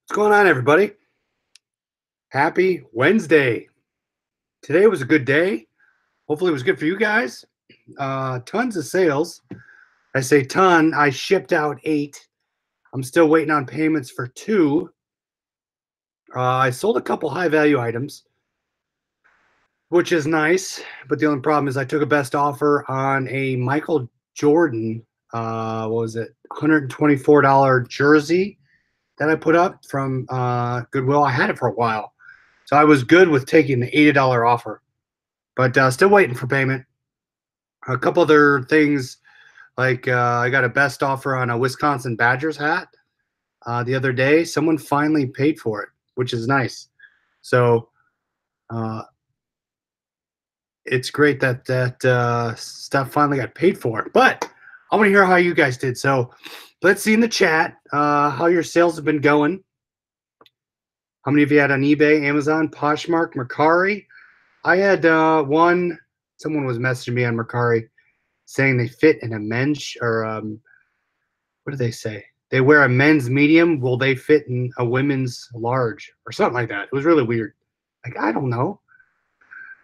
What's going on, everybody? Happy Wednesday. Today was a good day. Hopefully, it was good for you guys. Tons of sales. I say ton. I shipped out 8. I'm still waiting on payments for 2. I sold a couple high value items, which is nice. But the only problem is I took a best offer on a Michael Jordan, what was it, $124 jersey that I put up from Goodwill. I had it for a while. So I was good with taking the $80 offer, but still waiting for payment. A couple other things, like I got a best offer on a Wisconsin Badgers hat the other day. Someone finally paid for it, which is nice. So uh, it's great that stuff finally got paid for. But I want to hear how you guys did. So let's see in the chat how your sales have been going. How many of you had on eBay, Amazon, Poshmark, Mercari? I had one. Someone was messaging me on Mercari saying they fit in a men's or what do they say? They wear a men's medium. Will they fit in a women's large or something like that? It was really weird. Like, I don't know.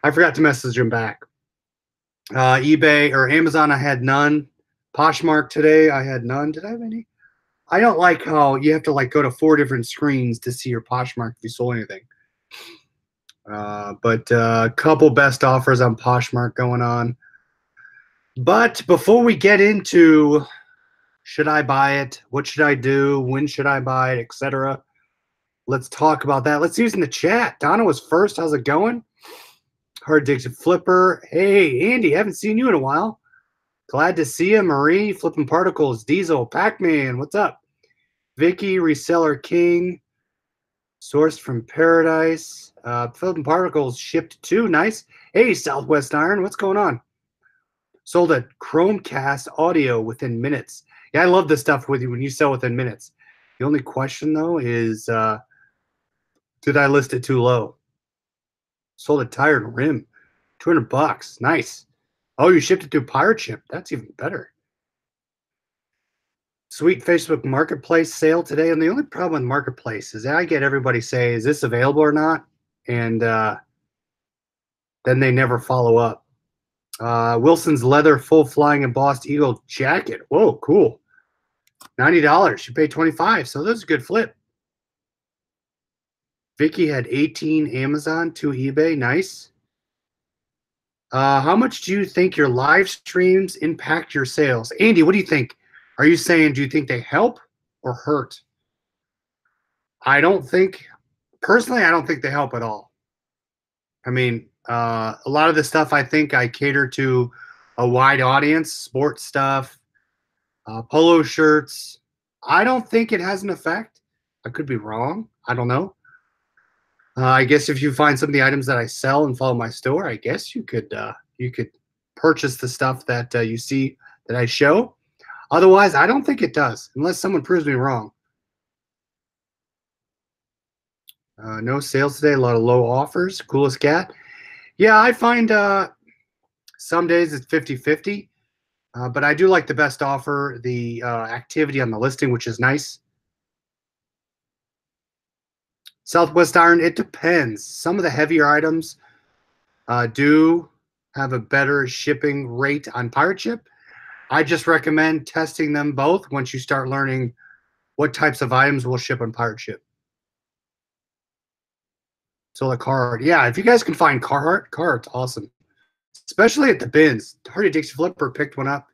I forgot to message them back. eBay or Amazon, I had none. Poshmark today, I had none. Did I have any? I don't like how you have to like go to 4 different screens to see your Poshmark if you sold anything. But a couple best offers on Poshmark going on. But before we get into should I buy it, what should I do, when should I buy it, etc., let's talk about that. Let's use in the chat. Donna was first. How's it going? Hard Dixon Flipper. Hey, Andy, haven't seen you in a while. Glad to see you. Marie, Flipping Particles, Diesel, Pac-Man, what's up? Vicky, Reseller King, Sourced from Paradise. Flipping Particles shipped 2. Nice. Hey, Southwest Iron, what's going on? Sold a Chromecast audio within minutes. Yeah, I love this stuff with you when you sell within minutes. The only question, though, is did I list it too low? Sold a tire and rim. $200. Nice. Oh, you shipped it through Pirate Ship. That's even better. Sweet Facebook Marketplace sale today. And the only problem with Marketplace is I get everybody say, is this available or not? And then they never follow up. Wilson's leather full flying embossed eagle jacket. Whoa, cool. $90. You pay $25. So that's a good flip. Vicky had 18 Amazon, 2 eBay. Nice. How much do you think your live streams impact your sales? Andy, what do you think? Are you saying, do you think they help or hurt? I don't think, personally, I don't think they help at all. I mean, a lot of the stuff I think I cater to a wide audience, sports stuff, polo shirts. I don't think it has an effect. I could be wrong. I don't know. I guess if you find some of the items that I sell and follow my store, I guess you could purchase the stuff that you see that I show. Otherwise, I don't think it does, unless someone proves me wrong. No sales today. A lot of low offers. Coolest cat. Yeah, I find some days it's 50-50, but I do like the best offer, the activity on the listing, which is nice. Southwest Iron, it depends. Some of the heavier items do have a better shipping rate on Pirate Ship. I just recommend testing them both once you start learning what types of items will ship on Pirate Ship. So the Carhartt, yeah, if you guys can find Carhartt's awesome, especially at the bins. Hardy Dixie Flipper picked one up,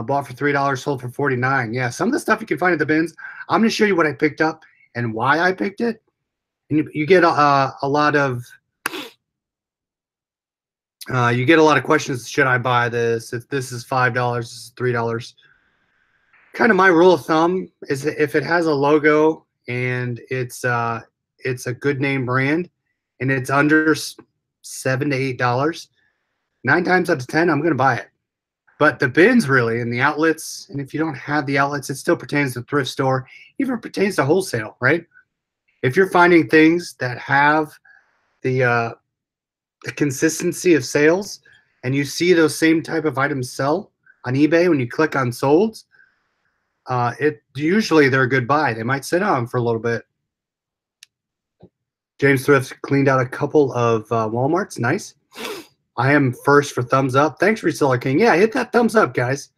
bought for $3, sold for $49. Yeah, some of the stuff you can find at the bins. I'm going to show you what I picked up and why I picked it. And you get a lot of questions. Should I buy this? If this is $5, this is $3. Kind of my rule of thumb is that if it has a logo and it's a good name brand and it's under $7 to $8, 9 times out of 10, I'm going to buy it. But the bins really and the outlets, and if you don't have the outlets, it still pertains to thrift store, even pertains to wholesale, right? If you're finding things that have the consistency of sales and you see those same type of items sell on eBay when you click on sold, usually they're a good buy. They might sit on for a little bit. James Thrift cleaned out a couple of Walmarts. Nice. I am first for thumbs up. Thanks, Reseller King. Yeah, hit that thumbs up, guys.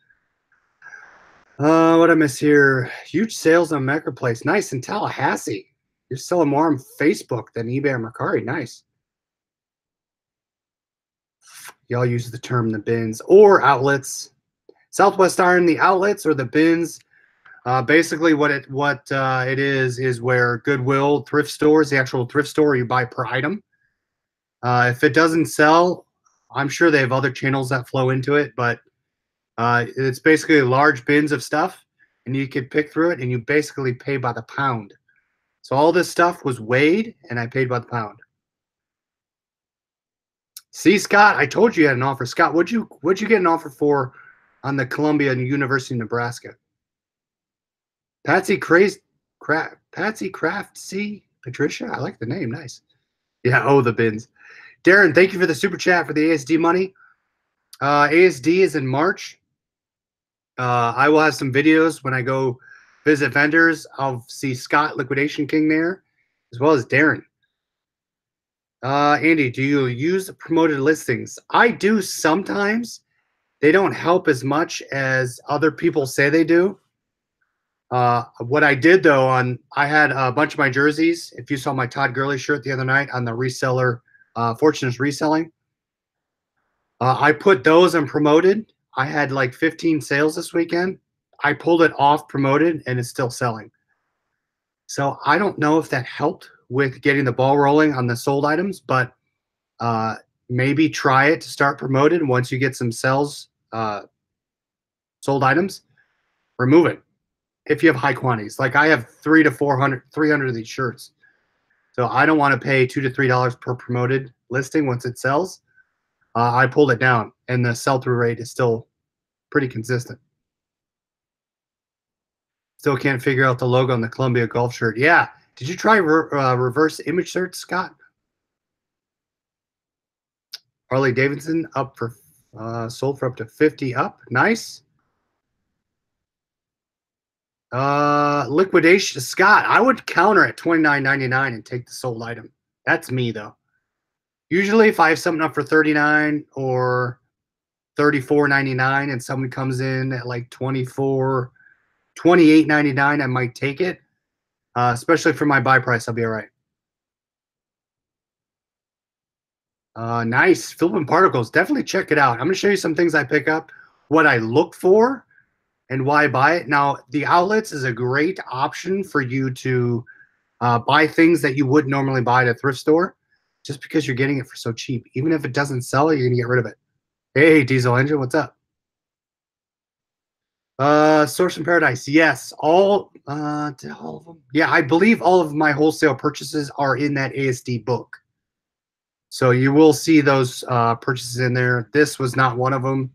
What I miss here? Huge sales on Marketplace. Nice. In Tallahassee. You're selling more on Facebook than eBay or Mercari. Nice. Y'all use the term the bins or outlets. Southwest Iron, the outlets or the bins. Basically, what it is where Goodwill thrift stores, the actual thrift store, you buy per item. If it doesn't sell, I'm sure they have other channels that flow into it, but it's basically large bins of stuff, and you can pick through it, and you basically pay by the pound. So all this stuff was weighed, and I paid by the pound. See, Scott, I told you had an offer. Scott, what'd you get an offer for on the Columbia and University of Nebraska? Patsy Craft C. Patricia, I like the name. Nice. Yeah, oh, the bins. Darren, thank you for the super chat for the ASD money. ASD is in March. I will have some videos when I go visit vendors. I'll see Scott, Liquidation King, there, as well as Darren. Andy, do you use promoted listings? I do sometimes. They don't help as much as other people say they do. What I did though, I had a bunch of my jerseys. If you saw my Todd Gurley shirt the other night on the reseller, Fortune's reselling, I put those and promoted. I had like 15 sales this weekend. I pulled it off promoted and it's still selling. So I don't know if that helped with getting the ball rolling on the sold items, but maybe try it to start promoted. Once you get some sales, sold items, remove it. If you have high quantities, like I have 300 of these shirts. So I don't want to pay $2 to $3 per promoted listing once it sells. I pulled it down and the sell-through rate is still pretty consistent. Still can't figure out the logo on the Columbia golf shirt. Yeah. Did you try reverse image search, Scott? Harley Davidson up for sold for up to 50 up. Nice. Liquidation, Scott, I would counter at $29.99 and take the sold item. That's me though. Usually if I have something up for $39 or $34.99 and someone comes in at like $28.99, I might take it. Especially for my buy price, I'll be all right. Nice. Flipping particles. Definitely check it out. I'm going to show you some things I pick up, what I look for, and why I buy it. Now, the outlets is a great option for you to buy things that you would normally buy at a thrift store just because you're getting it for so cheap. Even if it doesn't sell, you're going to get rid of it. Hey, Diesel Engine, what's up? Source and Paradise. Yes, all of them. Yeah, I believe all of my wholesale purchases are in that ASD book. So you will see those purchases in there. This was not one of them.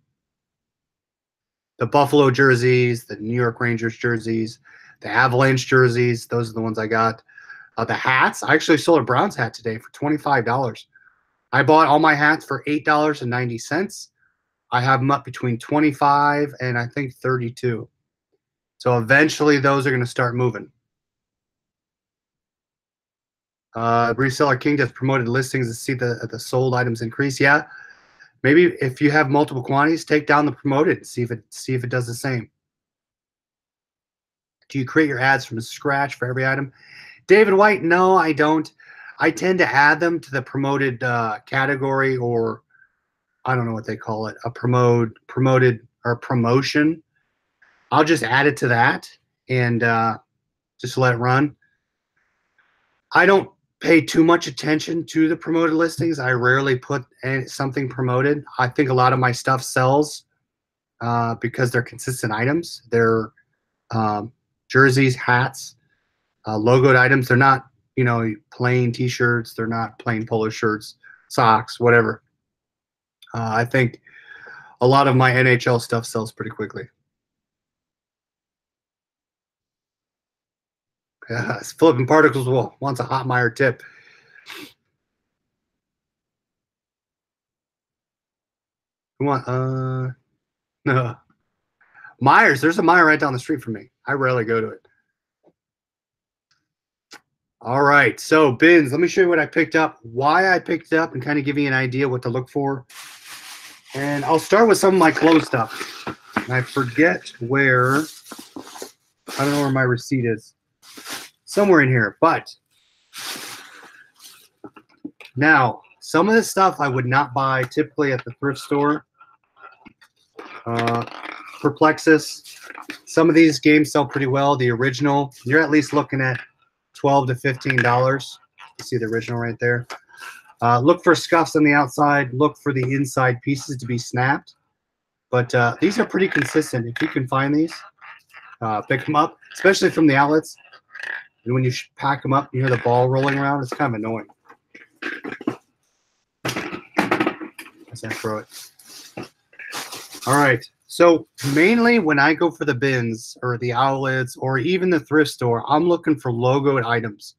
The Buffalo jerseys, the New York Rangers jerseys, the Avalanche jerseys, those are the ones I got. The hats, I actually sold a Browns hat today for $25. I bought all my hats for $8.90. I have them up between 25 and I think 32. So eventually those are going to start moving. Reseller King does promoted listings to see the sold items increase. Yeah, maybe if you have multiple quantities, take down the promoted and see if it does the same. Do you create your ads from scratch for every item? David White, no, I don't. I tend to add them to the promoted category, or I don't know what they call it, a promoted or promotion. I'll just add it to that and just let it run. I don't pay too much attention to the promoted listings. I rarely put something promoted. I think a lot of my stuff sells because they're consistent items. They're jerseys, hats, logoed items. They're not, plain T-shirts. They're not plain polo shirts, socks, whatever. I think a lot of my NHL stuff sells pretty quickly. Flipping Particles wants a hot Meyer tip. Who want? No. Myers. There's a Meyer right down the street from me. I rarely go to it. All right, so bins. Let me show you what I picked up, why I picked it up, and kind of give you an idea what to look for. And I'll start with some of my clothes stuff. I forget where. I don't know where my receipt is. Somewhere in here. But now, some of this stuff I would not buy typically at the thrift store. Perplexus. Some of these games sell pretty well. The original, you're at least looking at $12 to $15. You see the original right there. Look for scuffs on the outside. Look for the inside pieces to be snapped. But these are pretty consistent. If you can find these, pick them up, especially from the outlets. And when you pack them up, you hear the ball rolling around. It's kind of annoying. As I throw it. All right. So mainly when I go for the bins or the outlets or even the thrift store, I'm looking for logoed items.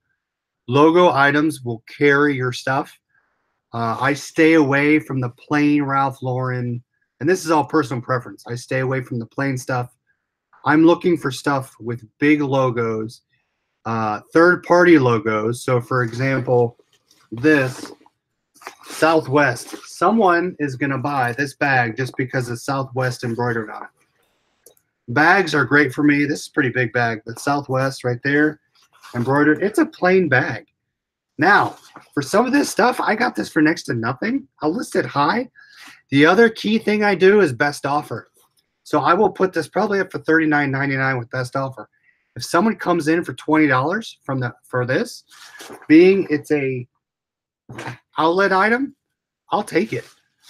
Logo items will carry your stuff. I stay away from the plain Ralph Lauren, and this is all personal preference. I stay away from the plain stuff. I'm looking for stuff with big logos, third-party logos. So, for example, this Southwest. Someone is going to buy this bag just because it's Southwest embroidered on it. Bags are great for me. This is a pretty big bag, but Southwest right there, embroidered. It's a plain bag. Now, for some of this stuff, I got this for next to nothing. I'll list it high. The other key thing I do is best offer. So I will put this probably up for $39.99 with best offer. If someone comes in for $20 for this, being it's a outlet item, I'll take it.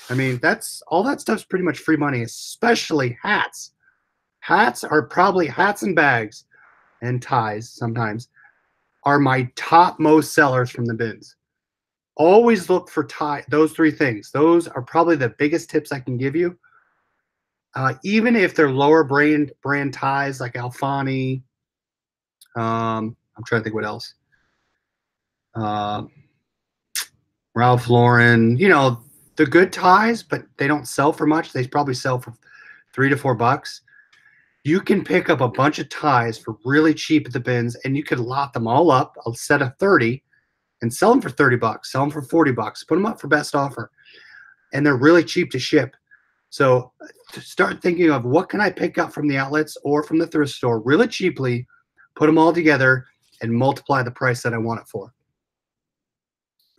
I mean, that's all that stuff's pretty much free money, especially hats. Hats are probably hats and bags and ties sometimes are my top most sellers from the bins. Always look for those three things. Those are probably the biggest tips I can give you. Even if they're lower brand ties like Alfani, I'm trying to think what else. Ralph Lauren, you know, the good ties, but they don't sell for much. They probably sell for $3 to $4. You can pick up a bunch of ties for really cheap at the bins, and you could lot them all up, a set of 30, and sell them for $30, sell them for $40, put them up for best offer. And they're really cheap to ship. So start thinking of what can I pick up from the outlets or from the thrift store really cheaply, put them all together, and multiply the price that I want it for.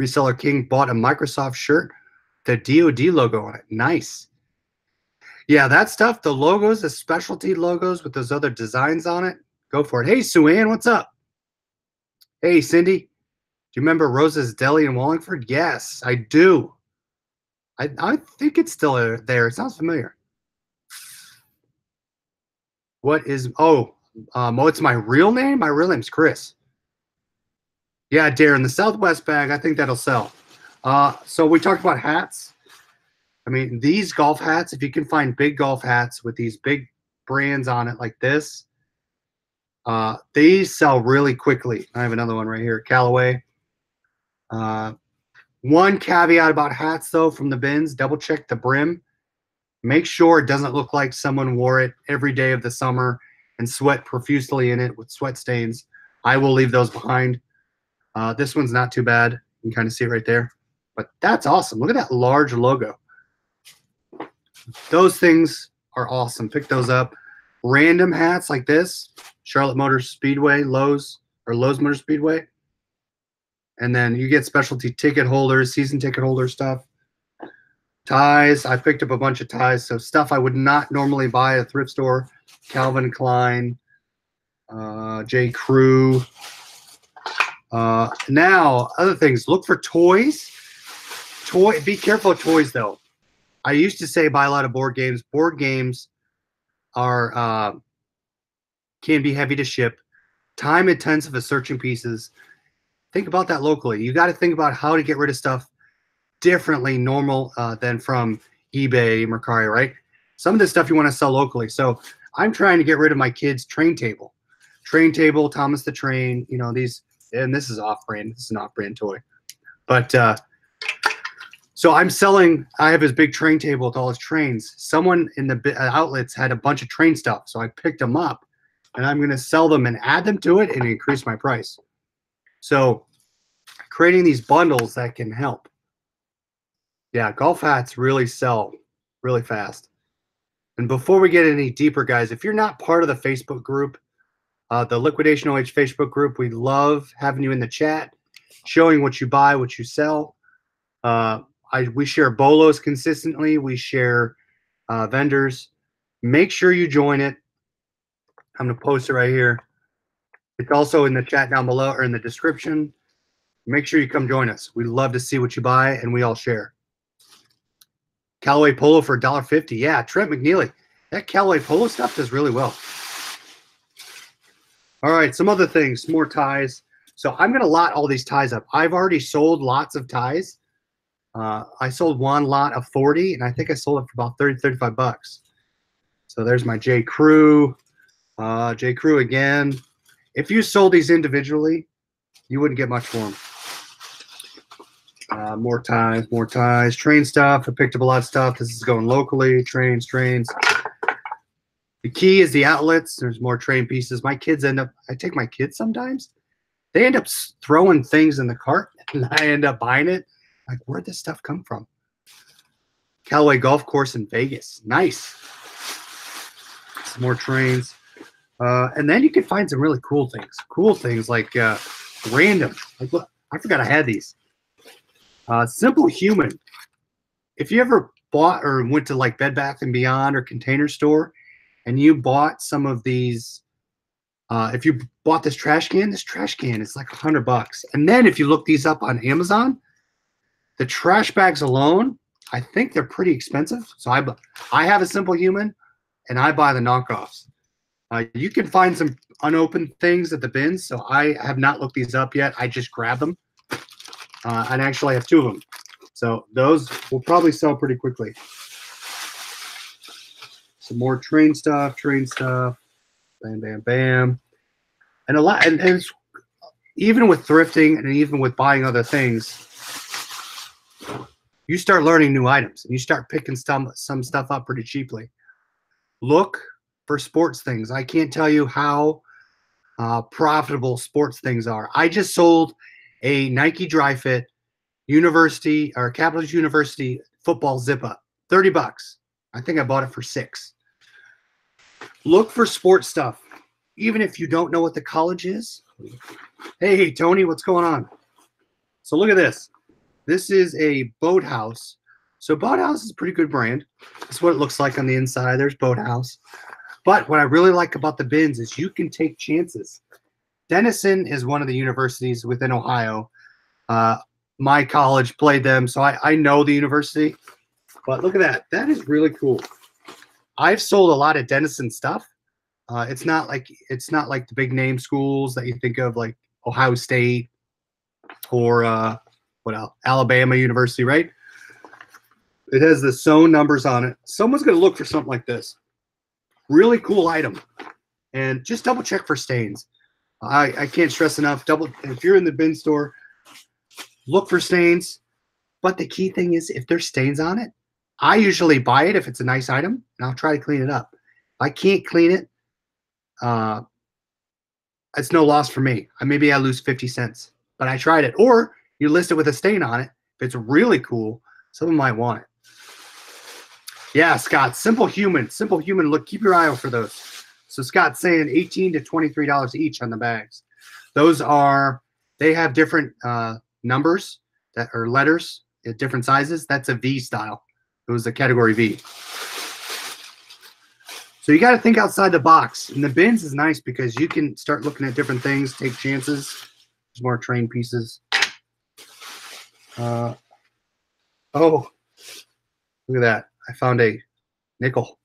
Reseller King bought a Microsoft shirt, the DoD logo on it. Nice. Yeah, that stuff, the logos, the specialty logos with those other designs on it, go for it. Hey, Sue-Ann, what's up? Hey, Cindy, do you remember Rosa's Deli in Wallingford? Yes, I do. I think it's still there. It sounds familiar. What is, it's my real name? My real name's Chris. Yeah, Darren, the Southwest bag, I think that'll sell. So we talked about hats. I mean, these golf hats, if you can find big golf hats with these big brands on it like this, these sell really quickly. I have another one right here, Callaway. One caveat about hats, though, from the bins, double check the brim. Make sure it doesn't look like someone wore it every day of the summer and sweat profusely in it with sweat stains. I will leave those behind. This one's not too bad. You can kind of see it right there. But that's awesome. Look at that large logo. Those things are awesome. Pick those up. Random hats like this, Charlotte Motor Speedway, Lowe's Motor Speedway. And then you get specialty ticket holders, season ticket holder stuff. Ties. I picked up a bunch of ties. So stuff I would not normally buy at a thrift store. Calvin Klein, J. Crew. Now, other things. Look for toys. Be careful of toys, though. I used to say buy a lot of board games. Board games are can be heavy to ship, time intensive of searching pieces. Think about that locally. You got to think about how to get rid of stuff differently than from eBay, Mercari, right? Some of this stuff you want to sell locally. So I'm trying to get rid of my kids' train table. Train table, Thomas the Train, you know, these, and this is off-brand. This is an off-brand toy. But so I have his big train table with all his trains. Someone in the outlets had a bunch of train stuff, so I picked them up, and I'm going to sell them and add them to it and increase my price. So creating these bundles that can help. Yeah, golf hats really sell really fast. And before we get any deeper, guys, if you're not part of the Facebook group, the Liquidation OH Facebook group, we love having you in the chat, showing what you buy, what you sell. We share bolos consistently. We share vendors. Make sure you join it. I'm going to post it right here. It's also in the chat down below or in the description. Make sure you come join us. We love to see what you buy, and we all share. Callaway Polo for $1.50. Yeah, Trent McNeely. That Callaway Polo stuff does really well. All right, some other things, more ties. So I'm going to lot all these ties up. I've already sold lots of ties. I sold one lot of 40, and I think I sold it for about 30, 35 bucks. So there's my J. Crew. J. Crew again. If you sold these individually, you wouldn't get much for them. More ties, more ties. Train stuff. I picked up a lot of stuff. This is going locally. Trains. The key is the outlets. There's more train pieces. My kids I take my kids sometimes. They end up throwing things in the cart, and I end up buying it. Like, where'd this stuff come from? Callaway Golf Course in Vegas. Nice. Some more trains. And then you can find some really cool things. Cool things like random. Like, look, I forgot I had these. Simple Human. If you ever bought or went to like Bed Bath & Beyond or Container Store and you bought some of these, if you bought this trash can is like $100. And then if you look these up on Amazon, the trash bags alone, I think they're pretty expensive. So I have a Simple Human, and I buy the knockoffs. You can find some unopened things at the bins, so I have not looked these up yet. I just grabbed them. And actually I have two of them. So those will probably sell pretty quickly. Some more train stuff. Bam, bam, bam. And a lot, and it's, even with thrifting and even with buying other things, you start learning new items and you start picking some stuff up pretty cheaply. Look for sports things. I can't tell you how profitable sports things are. I just sold a Nike Dry Fit University or Capital University football zip up, $30. I think I bought it for $6. Look for sports stuff, even if you don't know what the college is. Hey, Tony, what's going on? So look at this. This is a Boathouse. So Boathouse is a pretty good brand. That's what it looks like on the inside. There's Boathouse. But what I really like about the bins is you can take chances. Denison is one of the universities within Ohio. My college played them, so I know the university. But look at that. That is really cool. I've sold a lot of Denison stuff. It's not like the big name schools that you think of, like Ohio State or what else? Alabama University, right? It has the sewn numbers on it. Someone's going to look for something like this. Really cool item. And just double check for stains. I can't stress enough. If you're in the bin store, look for stains. But the key thing is, if there's stains on it, I usually buy it if it's a nice item, and I'll try to clean it up. If I can't clean it, it's no loss for me. Maybe I lose 50 cents, but I tried it. Or you list it with a stain on it. If it's really cool, someone might want it. Yeah, Scott, Simple Human. Simple Human, look, keep your eye out for those. So Scott's saying $18 to $23 each on the bags. Those are, they have different numbers that are letters at different sizes. That's a V style. It was a category V. So you got to think outside the box. And the bins is nice because you can start looking at different things, take chances. There's more train pieces. Oh, look at that. I found a nickel.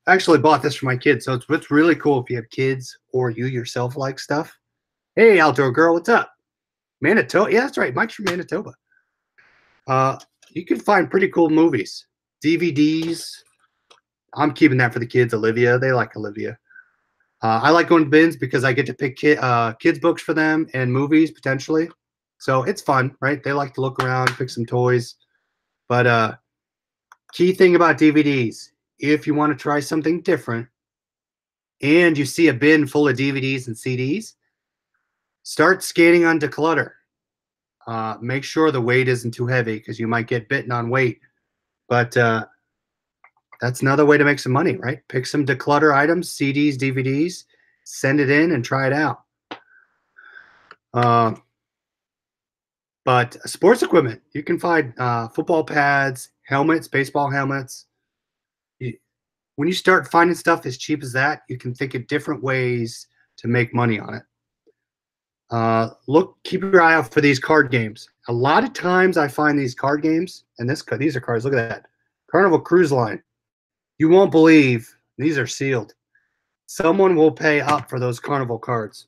I actually bought this for my kids, so it's really cool if you have kids or you yourself like stuff. Hey, Outdoor Girl, what's up? Manitoba. Yeah, that's right. Mike's from Manitoba. You can find pretty cool movies. DVDs. I'm keeping that for the kids. Olivia. They like Olivia. I like going to bins because I get to pick kids' books for them and movies, potentially. So it's fun, right? They like to look around, pick some toys. But key thing about DVDs, if you want to try something different, and you see a bin full of DVDs and CDs, start scanning on declutter. Make sure the weight isn't too heavy because you might get bitten on weight. But that's another way to make some money, right? Pick some declutter items, CDs, DVDs, send it in and try it out. But sports equipment, you can find football pads, helmets, baseball helmets. When you start finding stuff as cheap as that, you can think of different ways to make money on it. Keep your eye out for these card games. A lot of times I find these card games, and these are cards, look at that. Carnival Cruise Line. You won't believe these are sealed. Someone will pay up for those Carnival cards.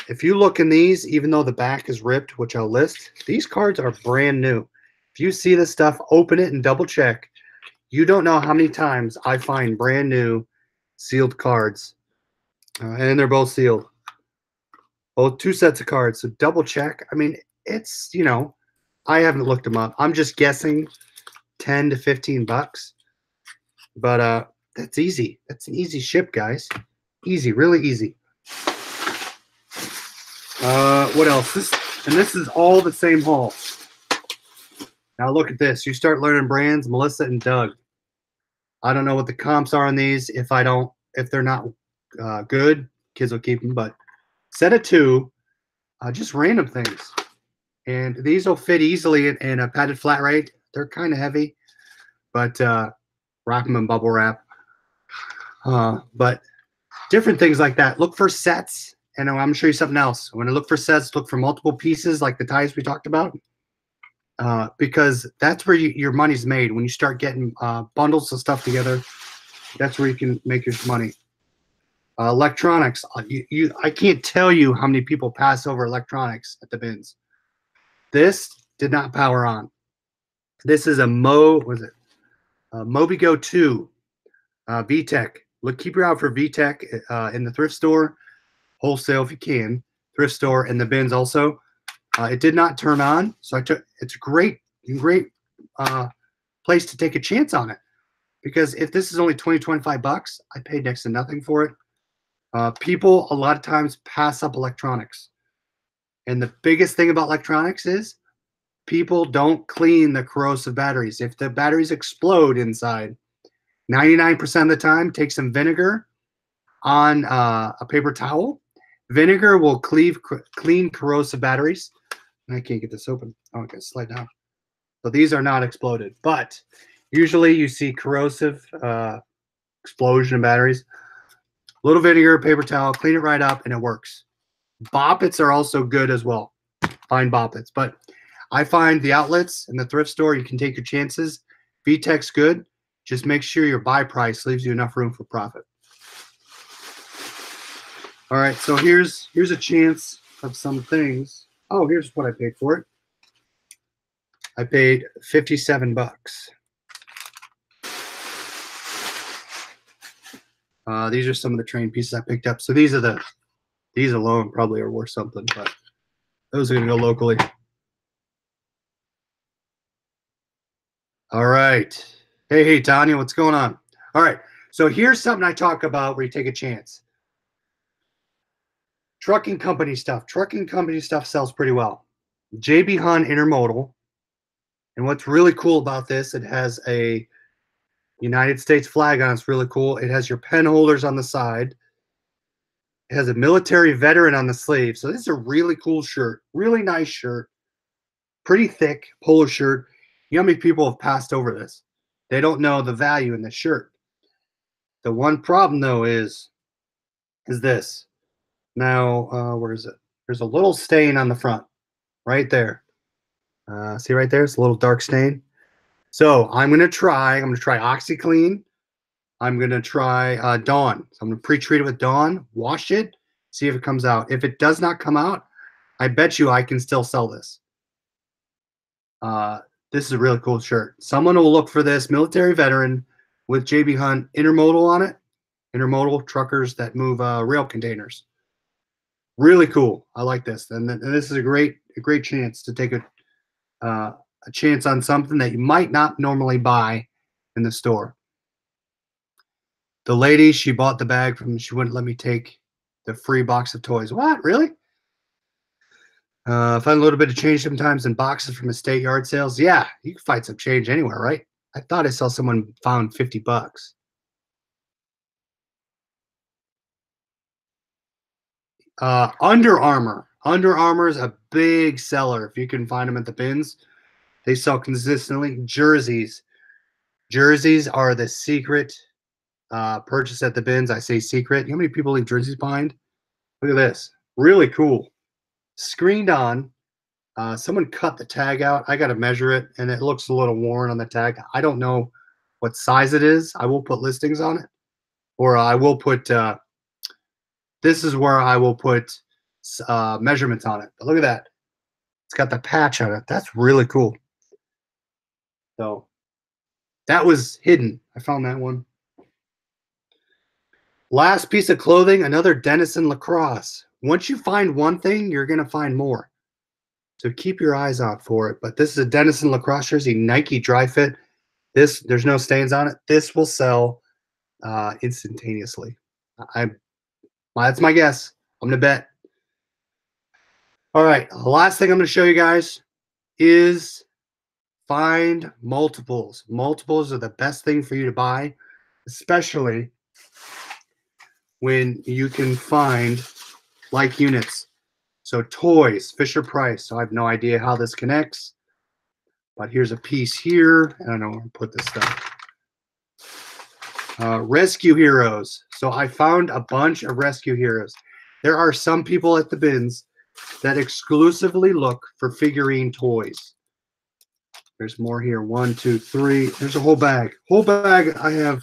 If you look in these, even though the back is ripped, which I'll list, these cards are brand new. If you see this stuff, open it and double check. You don't know how many times I find brand new sealed cards. And they're both sealed. Both 2 sets of cards. So double check. I mean, it's, I haven't looked them up. I'm just guessing 10 to 15 bucks. But that's easy. That's an easy ship, guys. Easy, really easy. What else? This is all the same haul. Now look at this. You start learning brands, Melissa and Doug. I don't know what the comps are on these. If they're not good, kids will keep them. But set of 2, just random things. And these will fit easily in a padded flat rate. They're kind of heavy, but wrap them in bubble wrap. But different things like that. Look for sets. And I'm going to show you something else. When I look for sets, look for multiple pieces like the ties we talked about. Because that's where your money's made. When you start getting bundles of stuff together, that's where you can make your money. Electronics. I can't tell you how many people pass over electronics at the bins. This did not power on. This is a Mobigo 2 VTech. Keep your eye out for VTech in the thrift store, wholesale if you can, thrift store, and the bins also. It did not turn on, so it's a great place to take a chance on it. Because if this is only 20-25 bucks, I paid next to nothing for it. People a lot of times pass up electronics. And the biggest thing about electronics is people don't clean the corrosive batteries. If the batteries explode inside, 99% of the time, take some vinegar on a paper towel. Vinegar will clean corrosive batteries. I can't get this open. Oh, okay, slide down. So these are not exploded, but usually you see corrosive explosion of batteries. Little vinegar, paper towel, clean it right up, and it works. Boppets are also good as well. Find boppets, but I find the outlets in the thrift store, you can take your chances. VTech's good. Just make sure your buy price leaves you enough room for profit. All right, so here's a chance of some things. Oh, here's what I paid for it. I paid 57 bucks. These are some of the train pieces I picked up. So these alone probably are worth something, but those are gonna go locally. All right. Hey, Tanya, what's going on? All right, so here's something I talk about where you take a chance. Trucking company stuff. Trucking company stuff sells pretty well. JB Hunt Intermodal. And what's really cool about this, it has a United States flag on it. It's really cool. It has your pen holders on the side. It has a military veteran on the sleeve. So this is a really cool shirt. Really nice shirt. Pretty thick polo shirt. You know how many people have passed over this? They don't know the value in this shirt. The one problem, though, is this. Now, where is it? There's a little stain on the front. Right there. See right there? It's a little dark stain. So I'm going to try OxyClean. I'm going to try Dawn. So I'm going to pre-treat it with Dawn, wash it, see if it comes out. If it does not come out, I bet you I can still sell this. This is a really cool shirt. Someone will look for this military veteran with JB Hunt Intermodal on it. Intermodal truckers that move rail containers. Really cool. I like this. And this is a great chance to take a chance on something that you might not normally buy in the store. The lady, she bought the bag from, she wouldn't let me take the free box of toys. What? Really? Find a little bit of change sometimes in boxes from estate yard sales. Yeah, you can find some change anywhere, right? I thought I saw someone found 50 bucks. Under Armour. Under Armour is a big seller. If you can find them at the bins, they sell consistently. Jerseys. Jerseys are the secret purchase at the bins. I say secret. You know how many people leave jerseys behind? Look at this. Really cool. Screened on. Someone cut the tag out. I got to measure it, and it looks a little worn on the tag. I don't know what size it is. I will put listings on it, or I will put. This is where I will put measurements on it. But look at that. It's got the patch on it. That's really cool. So that was hidden. I found that one. Last piece of clothing, another Denizen Lacrosse. Once you find one thing, you're going to find more. So keep your eyes out for it. But this is a Denizen Lacrosse jersey, Nike Dry Fit. This, there's no stains on it. This will sell instantaneously. That's my guess. I'm going to bet. All right. The last thing I'm going to show you guys is find multiples. Multiples are the best thing for you to buy, especially when you can find like units. So toys, Fisher Price. So I have no idea how this connects, but here's a piece here. I don't know where to put this stuff. Rescue Heroes. So I found a bunch of Rescue Heroes. There are some people at the bins that exclusively look for figurine toys. There's more here. 1, 2, 3. There's a whole bag. Whole bag. I have,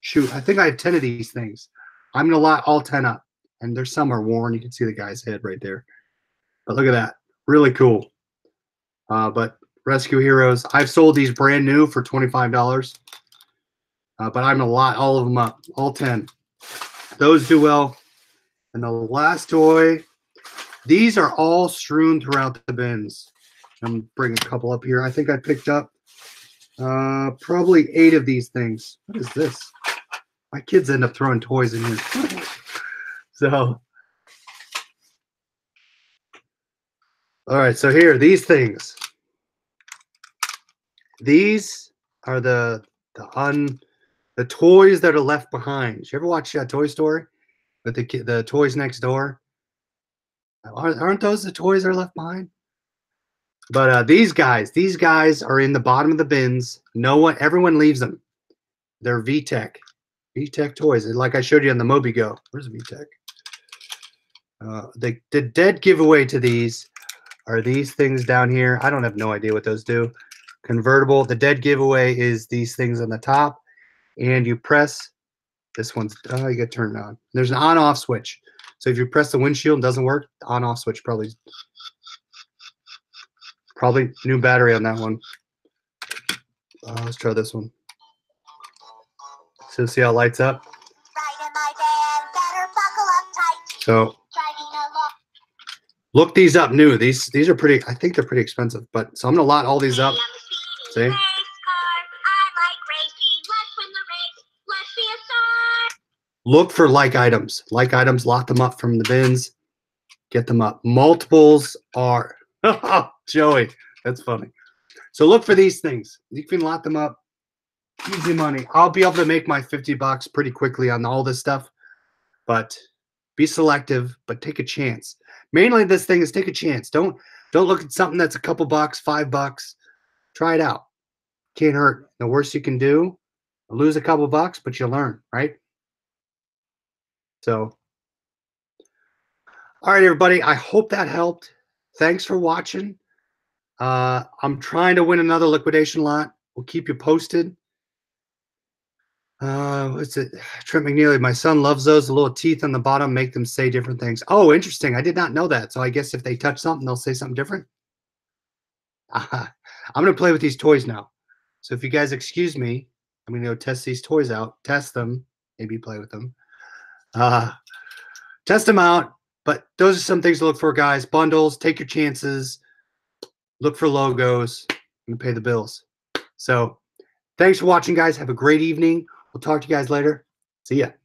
shoot, I think I have 10 of these things. I'm going to lot all 10 up. And there's some are worn. You can see the guy's head right there. But look at that. Really cool. But Rescue Heroes. I've sold these brand new for $25. But I'm going to lot all of them up. All 10. Those do well. And the last toy. These are all strewn throughout the bins. I'm going to bring a couple up here. I think I picked up probably 8 of these things. What is this? My kids end up throwing toys in here. So, all right. So here, these things. These are the toys that are left behind. Did you ever watch Toy Story with the toys next door? Aren't those the toys that are left behind? But these guys are in the bottom of the bins. Everyone leaves them. They're VTech toys. Like I showed you on the MobiGo. Where's VTech? The dead giveaway to these are these things down here. I don't have no idea what those do. Convertible. The dead giveaway is these things on the top, and you press. This one's you get turned on. There's an on-off switch. So if you press the windshield and doesn't work, the on-off switch probably new battery on that one. Let's try this one. So see how it lights up? So look these up new. These are pretty, I think they're pretty expensive, but so I'm gonna lot all these up. See? Look for like items. Like items, lot them up from the bins. Get them up. Multiples are Joey, that's funny. So look for these things. You can lot them up. Easy money. I'll be able to make my 50 bucks pretty quickly on all this stuff, but be selective, but take a chance. Mainly this thing is take a chance. Don't look at something that's a couple bucks, $5. Try it out. Can't hurt. The worst you can do, lose a couple bucks, but you learn, right? So, all right, everybody. I hope that helped. Thanks for watching. I'm trying to win another liquidation lot. We'll keep you posted. What's it? Trent McNeely. My son loves those. The little teeth on the bottom make them say different things. Oh, interesting. I did not know that. So I guess if they touch something, they'll say something different. I'm going to play with these toys now. So if you guys excuse me, I'm going to go test these toys out, test them, maybe play with them. Test them out. But those are some things to look for, guys. Bundles, take your chances. Look for logos and pay the bills. So thanks for watching, guys. Have a great evening. We'll talk to you guys later. See ya.